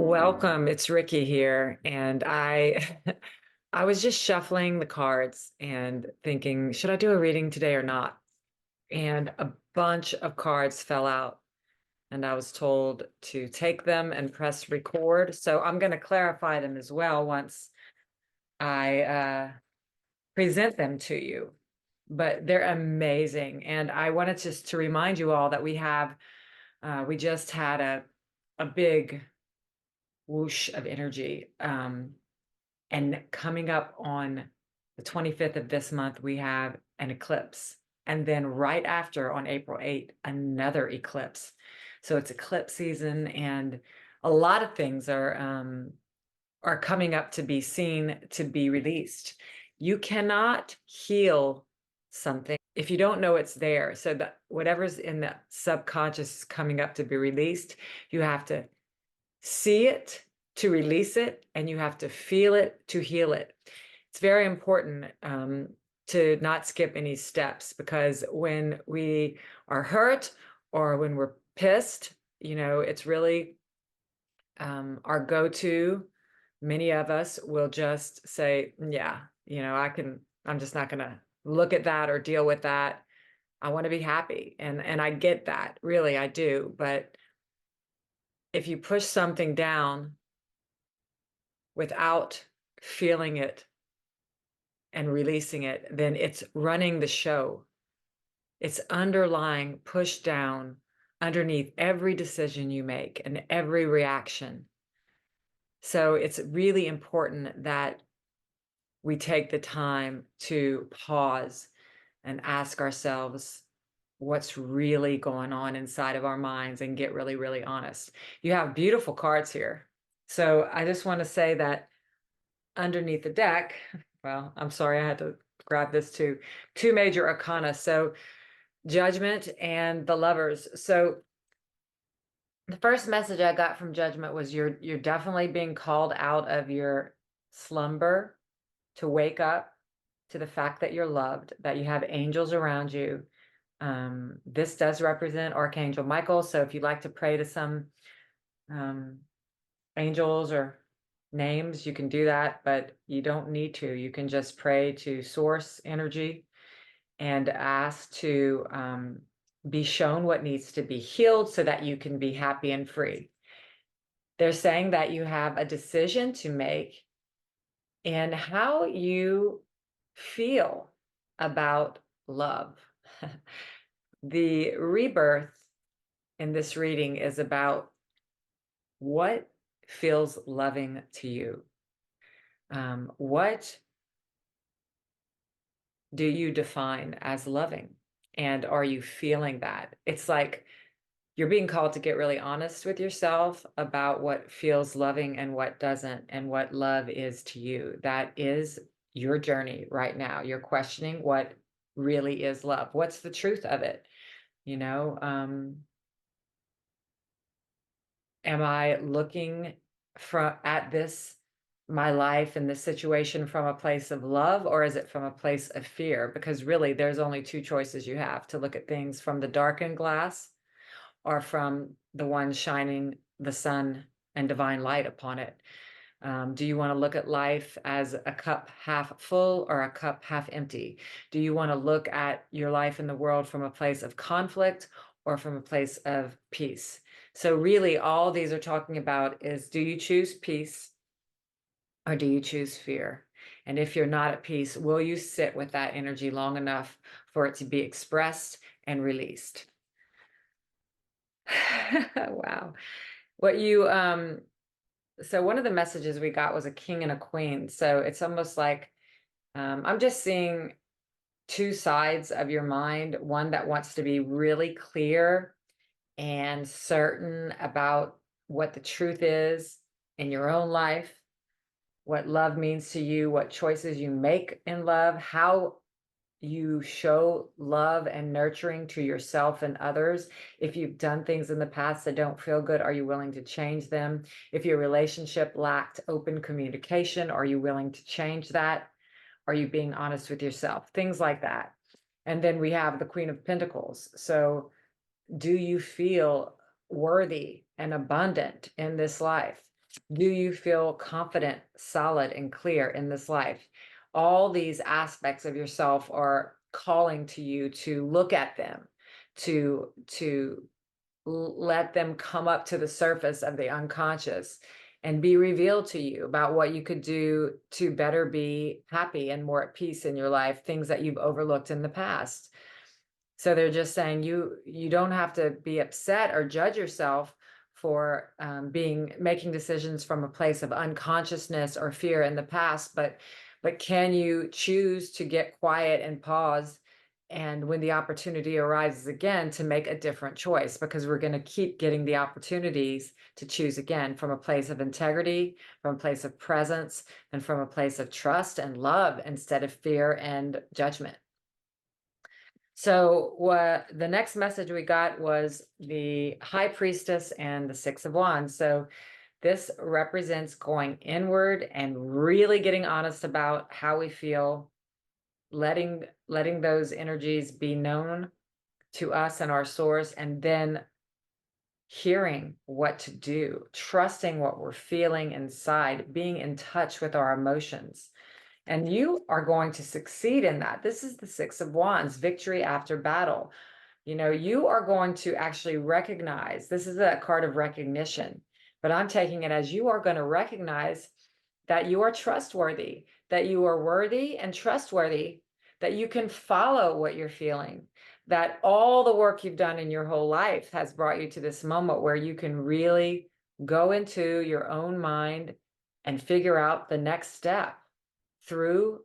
Welcome, it's Ricky here, and I I was just shuffling the cards and thinking, should I do a reading today or not? And a bunch of cards fell out, and I was told to take them and press record. So I'm going to clarify them as well once I present them to you. But they're amazing, and I wanted just to remind you all that we just had a big whoosh of energy. And coming up on the 25th of this month, we have an eclipse. And then right after, on April 8th, another eclipse. So it's eclipse season, and a lot of things are coming up to be seen, to be released. You cannot heal something if you don't know it's there. So that whatever's in the subconscious is coming up to be released, you have to see it to release it, and you have to feel it to heal it. It's very important to not skip any steps, because when we are hurt or when we're pissed, it's really our go-to. Many of us will just say, yeah, I'm just not going to look at that or deal with that. I want to be happy. And I get that, really, I do. But if you push something down without feeling it and releasing it, then it's running the show. It's underlying, pushed down underneath every decision you make and every reaction. So it's really important that we take the time to pause and ask ourselves what's really going on inside of our minds and get really, really honest. You have beautiful cards here. So I just want to say that underneath the deck, well, I'm sorry, I had to grab this too, two major arcana. So Judgment and the Lovers. So the first message I got from Judgment was you're definitely being called out of your slumber to wake up to the fact that you're loved, that you have angels around you. This does represent Archangel Michael. So if you'd like to pray to some angels or names, you can do that, but you don't need to. You can just pray to source energy and ask to be shown what needs to be healed so that you can be happy and free. They're saying that you have a decision to make in how you feel about love. The rebirth in this reading is about what feels loving to you. What do you define as loving? And are you feeling that? It's like you're being called to get really honest with yourself about what feels loving and what doesn't, and what love is to you. That is your journey right now. You're questioning what really is love. What's the truth of it? Am I looking at this, my life and this situation, from a place of love, or is it from a place of fear? Because really, there's only two choices you have: to look at things from the darkened glass or from the one shining the sun and divine light upon it. Do you want to look at life as a cup half full or a cup half empty? Do you want to look at your life in the world from a place of conflict or from a place of peace? So really, all these are talking about is, do you choose peace or do you choose fear? And if you're not at peace, will you sit with that energy long enough for it to be expressed and released? Wow. So one of the messages we got was a king and a queen. So it's almost like I'm just seeing two sides of your mind, one that wants to be really clear and certain about what the truth is in your own life, what love means to you, what choices you make in love, how you show love and nurturing to yourself and others. If you've done things in the past that don't feel good, are you willing to change them? If your relationship lacked open communication, are you willing to change that? Are you being honest with yourself? Things like that. And then we have the Queen of Pentacles. So do you feel worthy and abundant in this life? Do you feel confident, solid, and clear in this life? All these aspects of yourself are calling to you to look at them, to let them come up to the surface of the unconscious and be revealed to you about what you could do to better be happy and more at peace in your life, things that you've overlooked in the past. So they're just saying you don't have to be upset or judge yourself for making decisions from a place of unconsciousness or fear in the past, but can you choose to get quiet and pause, and when the opportunity arises again, to make a different choice, because we're going to keep getting the opportunities to choose again from a place of integrity, from a place of presence, and from a place of trust and love instead of fear and judgment. So what the next message we got was the High Priestess and the Six of Wands. So this represents going inward and really getting honest about how we feel, letting those energies be known to us and our source, and then hearing what to do, trusting what we're feeling inside, being in touch with our emotions. And you are going to succeed in that. This is the Six of Wands, victory after battle. You know, you are going to actually recognize, this is a card of recognition, but I'm taking it as you are going to recognize that you are trustworthy, that you are worthy and trustworthy, that you can follow what you're feeling, that all the work you've done in your whole life has brought you to this moment where you can really go into your own mind and figure out the next step through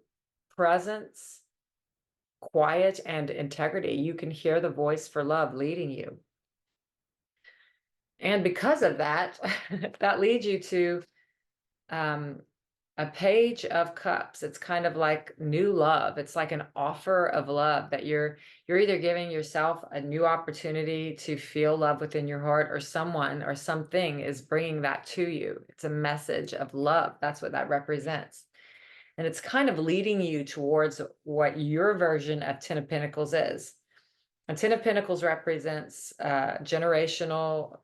presence, quiet, and integrity. You can hear the voice for love leading you. And because of that, that leads you to a Page of Cups. It's kind of like new love. It's like an offer of love that you're either giving yourself a new opportunity to feel love within your heart, or someone or something is bringing that to you. It's a message of love. That's what that represents. And it's kind of leading you towards what your version of Ten of Pentacles is. And Ten of Pentacles represents generational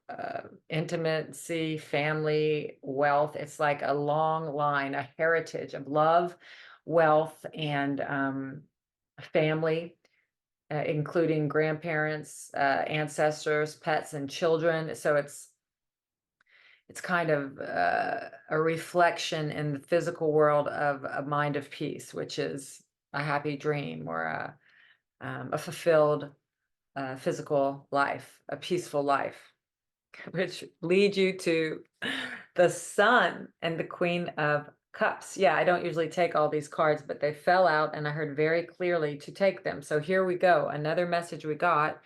intimacy, family, wealth. It's like a long line, a heritage of love, wealth, and family, including grandparents, ancestors, pets, and children. So it's kind of a reflection in the physical world of a mind of peace, which is a happy dream, or a fulfilled physical life, a peaceful life, which leads you to the Sun and the Queen of Cups. Yeah, I don't usually take all these cards, but they fell out and I heard very clearly to take them. So here we go. Another message we got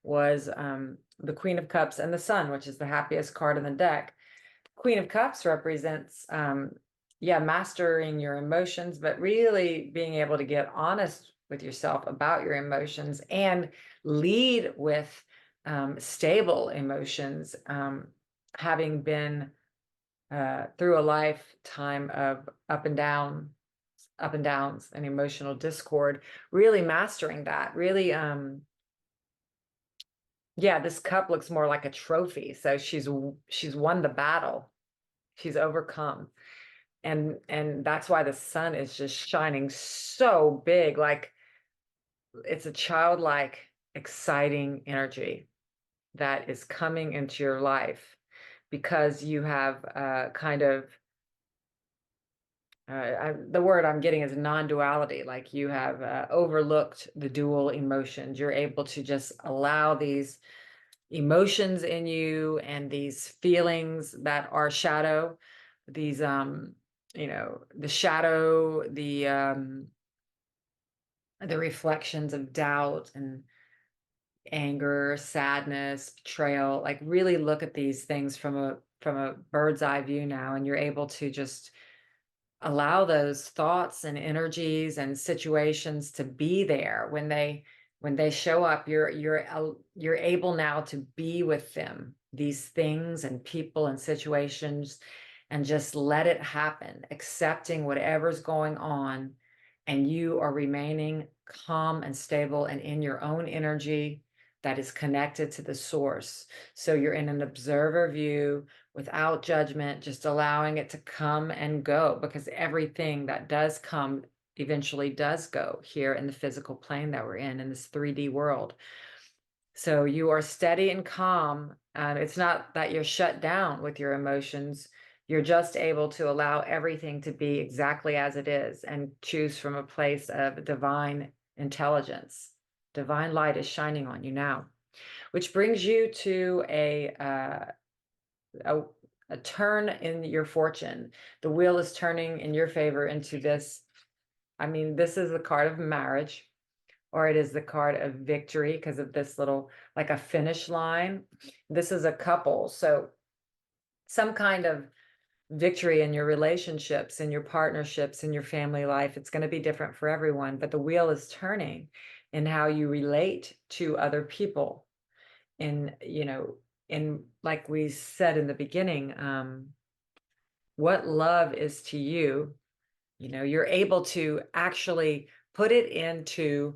was the Queen of Cups and the Sun, which is the happiest card in the deck. Queen of Cups represents, mastering your emotions, but really being able to get honest with yourself about your emotions and lead with stable emotions, having been through a lifetime of up and downs and emotional discord, really mastering that. Really, this cup looks more like a trophy. So she's won the battle. She's overcome. And that's why the sun is just shining so big. Like, it's a childlike, exciting energy that is coming into your life because you have kind of the word I'm getting is non-duality. Like, you have overlooked the dual emotions. You're able to just allow these emotions in you and these feelings that are shadow, these the shadow, the reflections of doubt and anger, sadness, betrayal. Like, really look at these things from a bird's eye view now, and you're able to just allow those thoughts and energies and situations to be there. When they show up, you're able now to be with them, these things and people and situations, and just let it happen, accepting whatever's going on, and you are remaining calm and stable and in your own energy that is connected to the source. So you're in an observer view without judgment, just allowing it to come and go, because everything that does come eventually does go here in the physical plane that we're in this 3D world. So you are steady and calm. It's not that you're shut down with your emotions. You're just able to allow everything to be exactly as it is and choose from a place of divine intelligence. Divine light is shining on you now, which brings you to a, a turn in your fortune. The wheel is turning in your favor into this. I mean, this is the card of marriage, or it is the card of victory because of this little, like a finish line. This is a couple. So some kind of victory in your relationships, in your partnerships, in your family life. It's going to be different for everyone, but the wheel is turning in how you relate to other people. In, in, like we said in the beginning, what love is to you, you're able to actually put it into,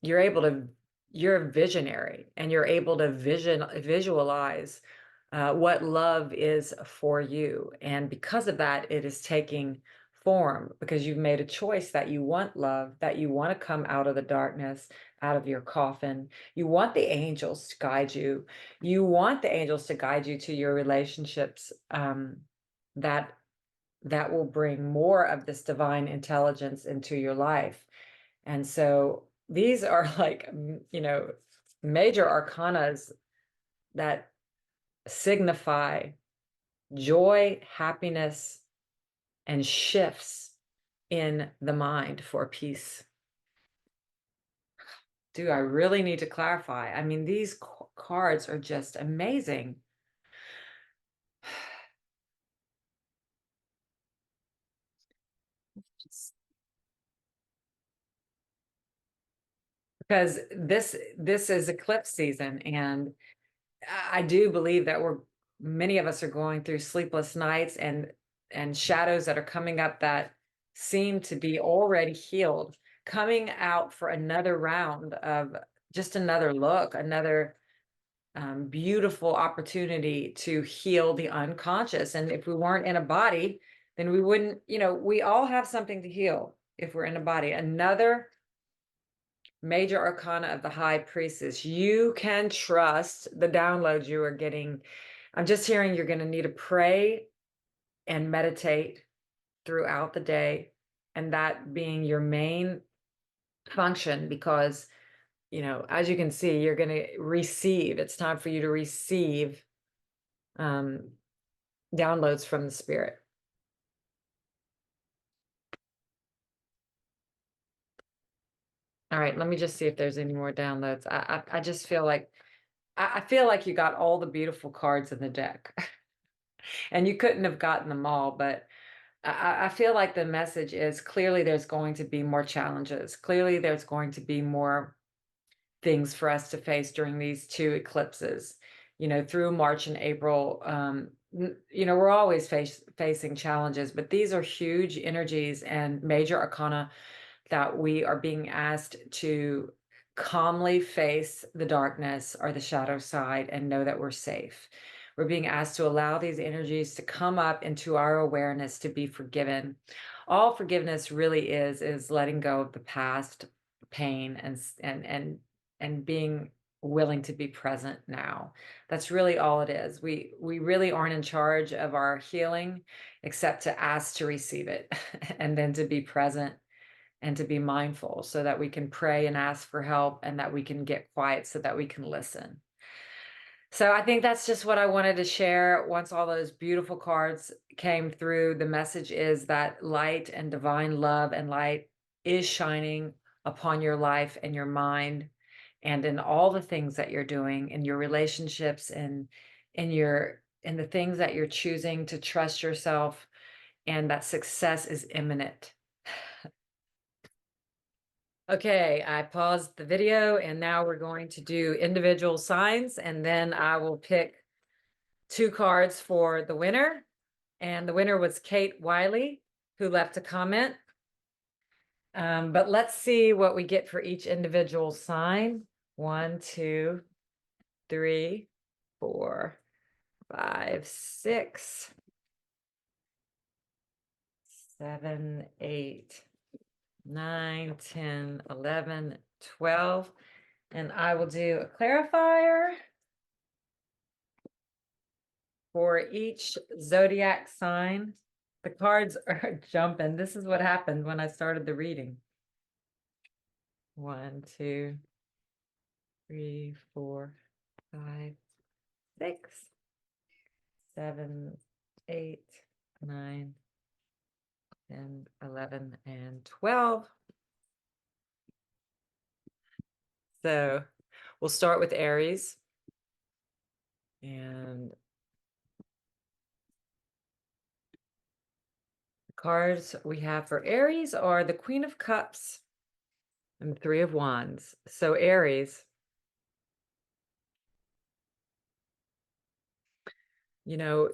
you're a visionary, and you're able to visualize what love is for you. And because of that, it is taking form, because you've made a choice that you want love, that you want to come out of the darkness, out of your coffin. You want the angels to guide you. You want the angels to guide you to your relationships, that will bring more of this divine intelligence into your life. And so these are like, major arcanas that signify joy, happiness, and shifts in the mind for peace. Do I really need to clarify? I mean, these cards are just amazing. Because this is eclipse season, and I do believe that many of us are going through sleepless nights and shadows that are coming up that seem to be already healed, coming out for another round of just another look, another beautiful opportunity to heal the unconscious. And if we weren't in a body, then we wouldn't, we all have something to heal if we're in a body. Another major arcana of the high priestess. You can trust the downloads you are getting. I'm just hearing you're going to need to pray and meditate throughout the day, and that being your main function, because as you can see, you're going to receive. It's time for you to receive downloads from the spirit. All right, let me just see if there's any more downloads. I just feel like I feel like you got all the beautiful cards in the deck. And you couldn't have gotten them all, but I feel like the message is clearly there's going to be more challenges. Clearly there's going to be more things for us to face during these two eclipses, through March and April. We're always facing challenges, but these are huge energies and major arcana that we are being asked to calmly face the darkness or the shadow side and know that we're safe. We're being asked to allow these energies to come up into our awareness, to be forgiven. All forgiveness really is letting go of the past pain and being willing to be present now. That's really all it is. We really aren't in charge of our healing, except to ask to receive it and then to be present and to be mindful, so that we can pray and ask for help, and that we can get quiet so that we can listen. So I think that's just what I wanted to share. Once all those beautiful cards came through, the message is that light and divine love and light is shining upon your life and your mind, and in all the things that you're doing, in your relationships, and in the things that you're choosing to trust yourself, and that success is imminent. Okay, I paused the video, and now we're going to do individual signs, and then I will pick 2 cards for the winner. And the winner was Kate Wiley, who left a comment. But let's see what we get for each individual sign. 1, 2, 3, 4, 5, 6, 7, 8, 9, 10, 11, 12. And I will do a clarifier for each zodiac sign. The cards are jumping. This is what happened when I started the reading. 1, 2, 3, 4, 5, 6, 7, 8, 9, 10, 11, and 12. So we'll start with Aries. And the cards we have for Aries are the Queen of Cups and the Three of Wands. So Aries, you know,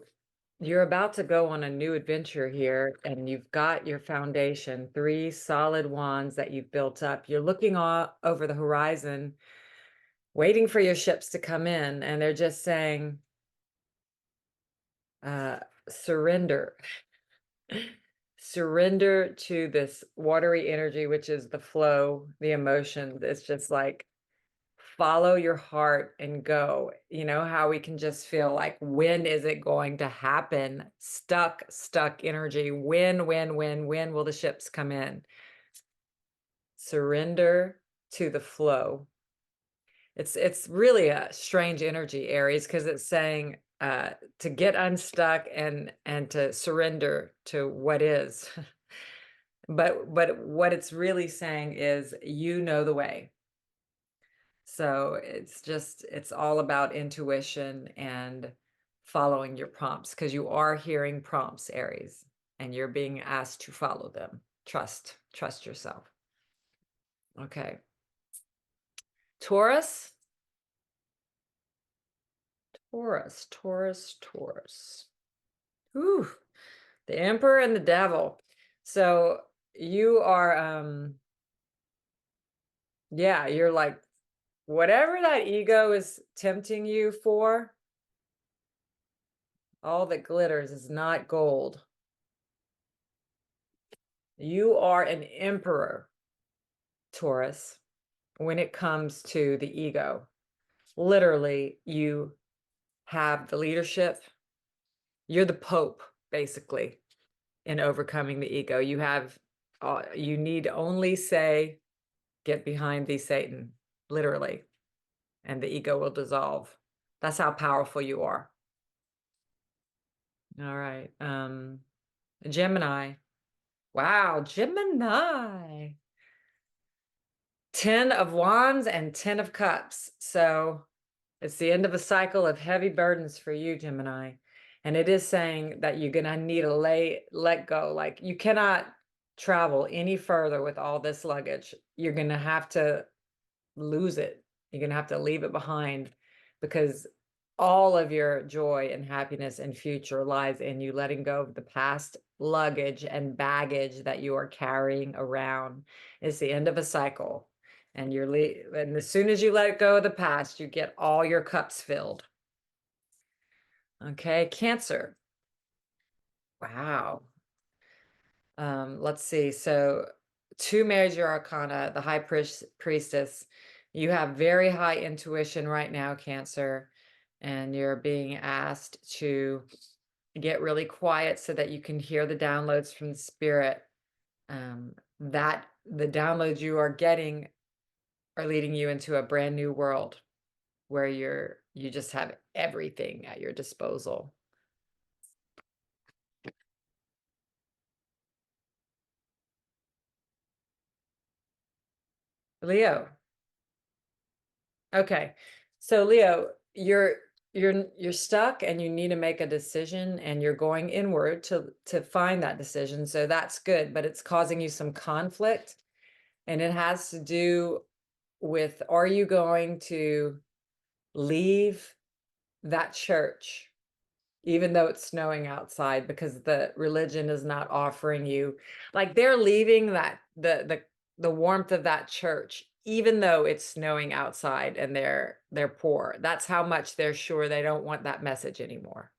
you're about to go on a new adventure here, and you've got your foundation, 3 solid wands that you've built up. You're looking all over the horizon, waiting for your ships to come in, and they're just saying, surrender. Surrender to this watery energy, which is the flow, the emotion. It's just like, follow your heart and go. You know how we can just feel like, when is it going to happen? Stuck energy. When will the ships come in? Surrender to the flow. It's really a strange energy, Aries, because it's saying to get unstuck and to surrender to what is. But what it's really saying is, you know the way. So it's all about intuition and following your prompts, because you are hearing prompts, Aries, and you're being asked to follow them. Trust yourself. Okay. Taurus. Ooh, the Emperor and the Devil. So you are, yeah, you're like, whatever that ego is tempting you for, all that glitters is not gold. You are an emperor, Taurus, when it comes to the ego. Literally, you have the leadership. You're the Pope, basically, in overcoming the ego. You have, you need only say, get behind thee, Satan, literally, and the ego will dissolve. That's how powerful you are. All right. Gemini. Wow, Gemini. 10 of Wands and 10 of Cups. So it's the end of a cycle of heavy burdens for you, Gemini. And it is saying that you're going to need to let go. Like, you cannot travel any further with all this luggage. You're going to have to lose it. You're going to have to leave it behind, because all of your joy and happiness and future lies in you letting go of the past luggage and baggage that you are carrying around. It's the end of a cycle. And and as soon as you let go of the past, you get all your cups filled. Okay, Cancer. Wow. Let's see. So 2 major arcana, the high priestess. You have very high intuition right now, Cancer, and you're being asked to get really quiet so that you can hear the downloads from the spirit. That the downloads you are getting are leading you into a brand new world where you just have everything at your disposal. Leo. Okay. So Leo, you're stuck and you need to make a decision, and you're going inward to find that decision. So that's good, but it's causing you some conflict, and it has to do with, are you going to leave that church even though it's snowing outside, because the religion is not offering you, like, they're leaving that the the warmth of that church, even though it's snowing outside and they're poor. That's how much they're sure they don't want that message anymore.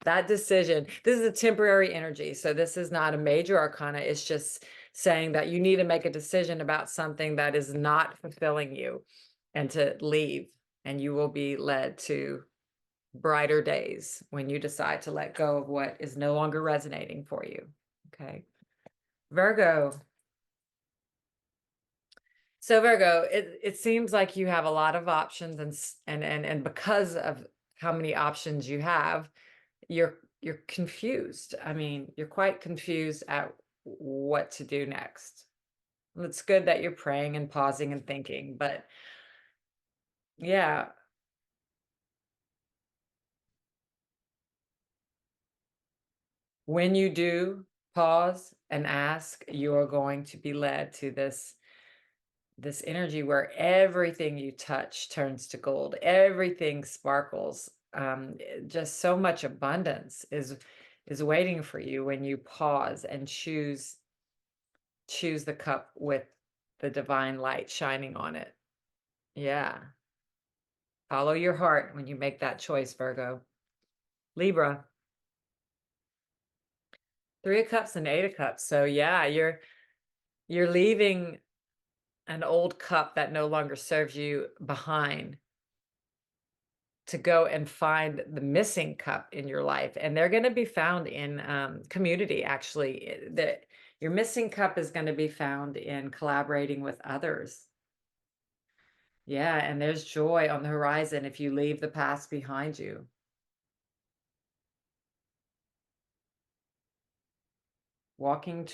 That decision, this is a temporary energy. So this is not a major arcana. It's just saying that you need to make a decision about something that is not fulfilling you and to leave. And you will be led to brighter days when you decide to let go of what is no longer resonating for you. Okay. Virgo. So Virgo, it seems like you have a lot of options and because of how many options you have, you're confused. I mean, you're quite confused at what to do next. It's good that you're praying and pausing and thinking, but yeah, when you do pause and ask, you're going to be led to this energy where everything you touch turns to gold, everything sparkles. Just so much abundance is waiting for you when you pause and choose the cup with the divine light shining on it. Yeah. Follow your heart when you make that choice, Virgo. Libra, 3 of Cups and 8 of Cups. So yeah, you're leaving an old cup that no longer serves you behind to go and find the missing cup in your life. And they're going to be found in community, actually. Your missing cup is going to be found in collaborating with others. Yeah, and there's joy on the horizon if you leave the past behind you. Walking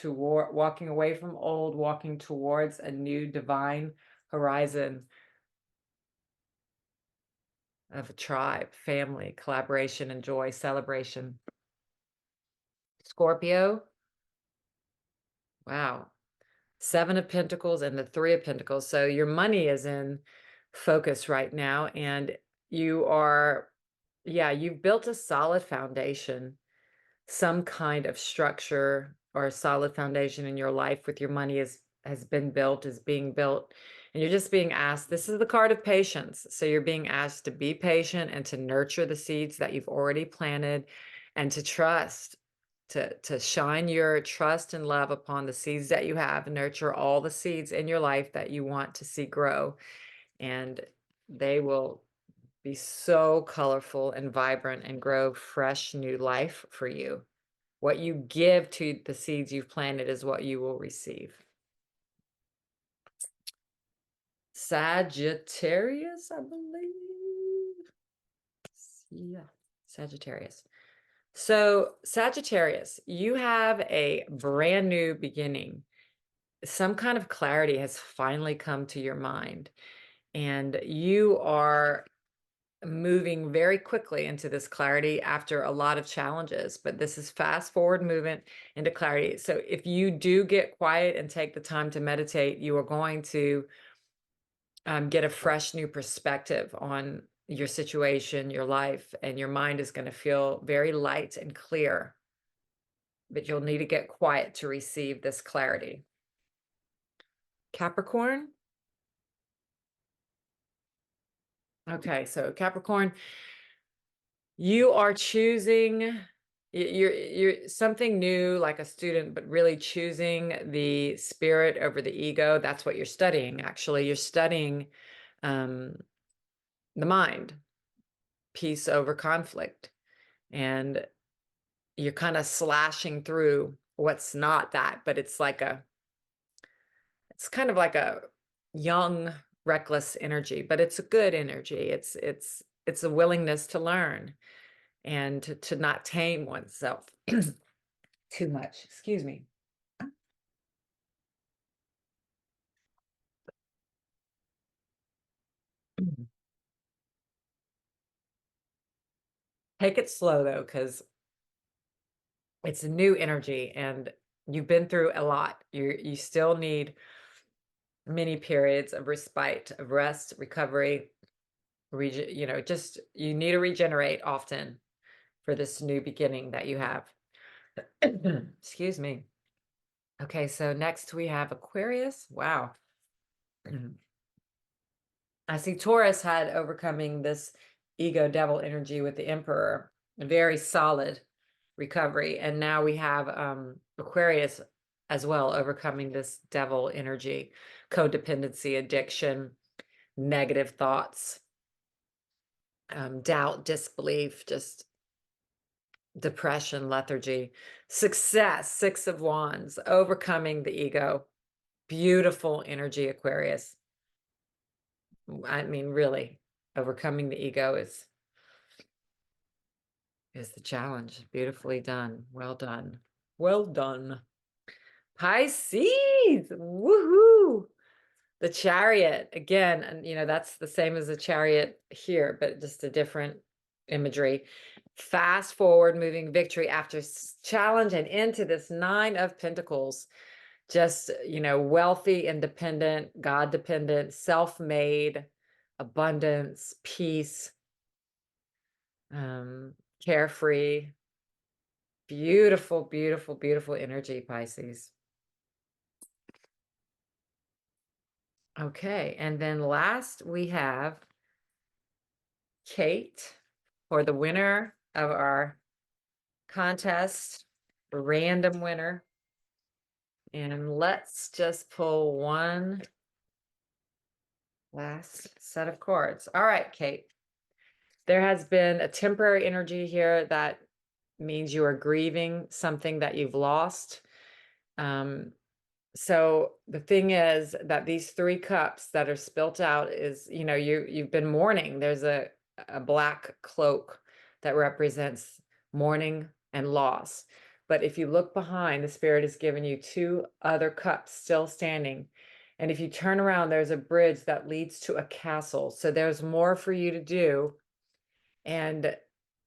away from old, walking towards a new divine horizon of a tribe, family, collaboration, and joy, celebration. Scorpio, wow. 7 of Pentacles and the 3 of Pentacles. So your money is in focus right now, and you've built a solid foundation, some kind of structure or a solid foundation in your life with your money has been built, is being built, and you're just being asked. This is the card of patience. So you're being asked to be patient and to nurture the seeds that you've already planted and to trust, to shine your trust and love upon the seeds that you have, nurture all the seeds in your life that you want to see grow, and they will be so colorful and vibrant and grow fresh new life for you. What you give to the seeds you've planted is what you will receive. Sagittarius, I believe. Yeah, Sagittarius. So Sagittarius, you have a brand new beginning. Some kind of clarity has finally come to your mind, and you are moving very quickly into this clarity after a lot of challenges, but this is fast forward movement into clarity. So if you do get quiet and take the time to meditate, you are going to get a fresh new perspective on your situation, your life, and your mind is going to feel very light and clear, but you'll need to get quiet to receive this clarity. Capricorn. Okay, so Capricorn, you are choosing, you're something new, like a student, but really choosing the spirit over the ego. That's what you're studying. Actually, you're studying the mind, peace over conflict, and you're kind of slashing through what's not that, but it's kind of like a young, reckless energy, but it's a good energy. It's a willingness to learn and to not tame oneself too much. Excuse me. Take it slow though, because it's a new energy and you've been through a lot. You still need many periods of respite, of rest, recovery, just you need to regenerate often for this new beginning that you have. Excuse me. Okay, so next we have Aquarius. Wow. I see Taurus had overcoming this ego devil energy with the Emperor, a very solid recovery. And now we have Aquarius as well, overcoming this devil energy, codependency, addiction, negative thoughts, doubt, disbelief, just depression, lethargy, success, Six of Wands, overcoming the ego. Beautiful energy, Aquarius. I mean, really, overcoming the ego is the challenge. Beautifully done. Well done. Well done. Pisces. Woohoo. The Chariot again, and that's the same as the Chariot here, but just a different imagery. Fast forward, moving victory after challenge and into this Nine of Pentacles. Just, wealthy, independent, God dependent, self-made, abundance, peace, carefree. Beautiful, beautiful, beautiful energy, Pisces. Okay, and then last we have Kate for the winner of our contest, random winner. And let's just pull one last set of cards. All right, Kate. There has been a temporary energy here that means you are grieving something that you've lost. So the thing is that these 3 cups that are spilt out is, you've been mourning. There's a black cloak that represents mourning and loss. But if you look behind, the spirit has given you 2 other cups still standing. And if you turn around, there's a bridge that leads to a castle. So there's more for you to do. And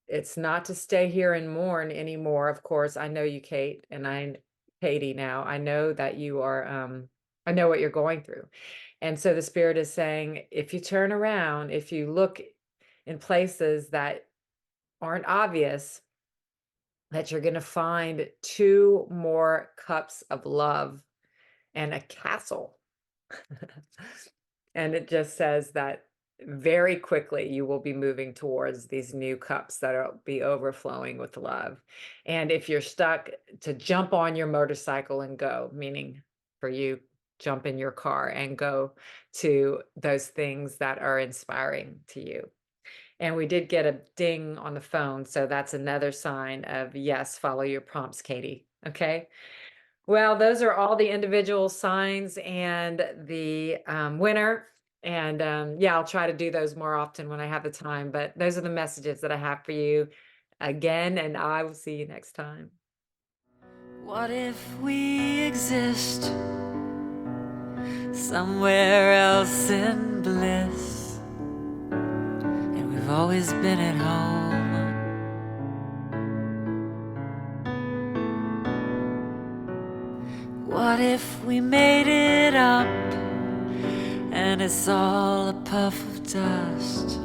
it's not to stay here and mourn anymore. Of course, I know you, Kate, and Katie now. I know that you are, I know what you're going through. And so the spirit is saying, if you turn around, if you look in places that aren't obvious, that you're going to find 2 more cups of love and a castle. And it just says that very quickly you will be moving towards these new cups that will be overflowing with love. And if you're stuck, to jump on your motorcycle and go, meaning for you, jump in your car and go to those things that are inspiring to you. And we did get a ding on the phone, so that's another sign of yes, follow your prompts, Katie. Okay. Well, those are all the individual signs and the winner. And yeah, I'll try to do those more often when I have the time. But those are the messages that I have for you again, and I will see you next time. What if we exist somewhere else in bliss, and we've always been at home? What if we made it up and it's all a puff of dust?